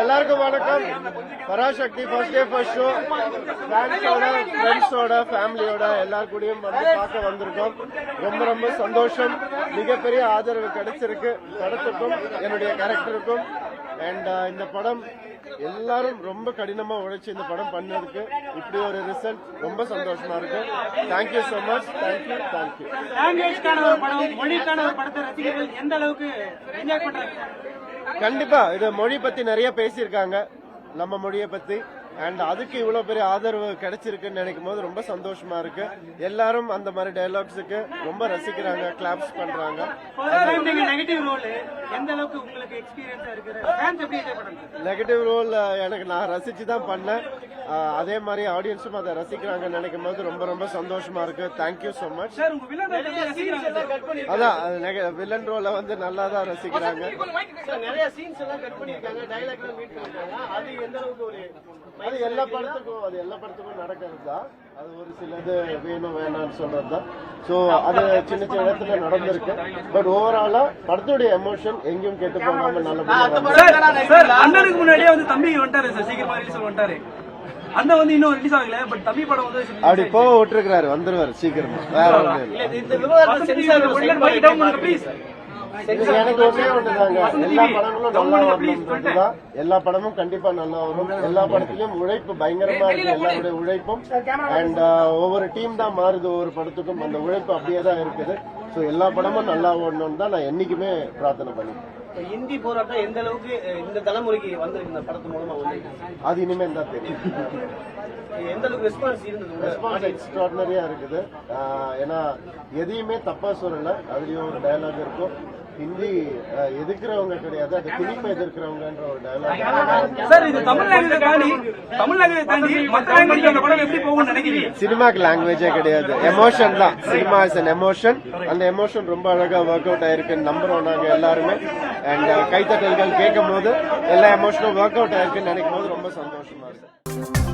எல்லாருக்கும் வணக்கம். Parasakthi first day first show ஃபேன்ஸோட ஃப்ரெண்ட்ஸோட ஃபேமிலியோட எல்லார் கூடயும் வந்து பார்க்க வந்திருக்கோம். ரொம்ப ரொம்ப சந்தோஷம். மிகப்பெரிய ஆதரவு கிடைச்சிருக்கு படத்துக்கும் என்னுடைய கேரக்டருக்கும். அண்ட் இந்த படம் எல்லாரும் ரொம்ப கடினமா உழைச்சு இந்த படம் பண்ணதுக்கு இப்படி ஒரு ரிசல்ட் ரொம்ப சந்தோஷமா இருக்கு. Thank you so much. தேங்க்யூ. கண்டிப்பா இது மொழி பத்தி நிறைய பேசியிருக்காங்க, நம்ம மொழியை பத்தி. அண்ட் அதுக்கு இவ்வளவு பெரிய ஆதரவு கிடைச்சிருக்குன்னு நினைக்கும் போது ரொம்ப சந்தோஷமா இருக்கு. எல்லாரும் அந்த மாதிரி டயலாக்ஸுக்கு ரொம்ப ரசிக்கிறாங்க, கிளாப்ஸ் பண்றாங்க. நெகட்டிவ் ரோல் எனக்கு நான் ரசிச்சு தான் பண்ணேன். அதே மாதிரி ஆடியன்ஸும் அதை ரசிக்கிறாங்கன்னு நினைக்கும் போது ரொம்ப ரொம்ப சந்தோஷமா இருக்கு. Thank you so much. அதான் வில்லன் ரோல வந்து நல்லா தான் ரசிக்கிறாங்க. நிறைய சீன்ஸ் எல்லாம் கட் பண்ணிருக்காங்க, டயலாக் எல்லாம் மீட் பண்ணிருக்காங்க. அது எந்த அளவுக்கு அது எல்லா படத்துக்கும் நடக்கிறது தான். அது ஒரு சிலது வேணும் வேணாம்னு சொல்றதுதான். சோ அது சின்ன சின்ன இடத்துல நடந்திருக்கு. பட் ஓவராலா படத்துடைய எமோஷன் எங்கேயும் கெட்டு போகாம நல்ல முன்னாடியே வந்து தம்பி வந்துட்டாரு சார், சீக்கிரமா ரிலீஸ் வந்துட்டாரு. அந்த வந்து இன்னும் ரிலீஸ் ஆகல. பட் தம்பி படம் வந்து அப்படி போக விட்டுருக்காரு, வந்துருவாரு சீக்கிரமா. வேற ஒண்ணு எனக்கு ஒன்றே ஒன்றுதாங்க, எல்லா படங்களும் நல்லா வரணும். எல்லா படமும் கண்டிப்பா நல்லா வரும். எல்லா படத்திலயும் உழைப்பு பயங்கரமா இருக்கு, எல்லாருடைய உழைப்பும். அண்ட் ஒவ்வொரு டீம் தான் மாறுது ஒவ்வொரு படத்துக்கும், அந்த உழைப்பு அப்படியே தான் இருக்குது. ஸோ எல்லா படமும் நல்லா ஓடணும்னு தான் நான் என்னைக்குமே பிரார்த்தனை பண்ணிக்கிறேன். இந்தி போராட்டம் எந்த அளவுக்கு இந்த தலைமுறைக்கு வந்திருக்கு இந்த படத்து மூலமா வந்து அது இனிமேல் தான் தெரியும். எந்த அளவுக்கு ரெஸ்பான்ஸ் இருந்தது? ரெஸ்பான்ஸ் எக்ஸ்ட்ராடினரியா இருக்குது. ஏன்னா எதையுமே தப்பா சொல்லல. அதுலயும் ஒரு டயலாக் இருக்கும், ஹிந்தி எதிர்க்கிறவங்க கிடையாது, அது திணிப்பை எதிர்க்கிறவங்கன்ற ஒரு டயலாக். சார் இது தமிழ் லாங்குவேஜ் தாண்டி மற்ற லாங்குவேஜ் அந்த படம் எப்படி போகும்னு நினைக்கிறீங்க? சினிமாக்கு லாங்குவேஜே கிடையாது, எமோஷன் தான். Cinema is an emotion. அந்த எமோஷன் ரொம்ப அழகா ஒர்க் அவுட் ஆயிருக்குன்னு நம்புறோம் நாங்க எல்லாருமே. அண்ட் கைத்தட்டல்கள் கேட்கும் போது எல்லா எமோஷனும் ஒர்க் அவுட் ஆயிருக்குன்னு நினைக்கும் போது ரொம்ப சந்தோஷமா இருக்கு.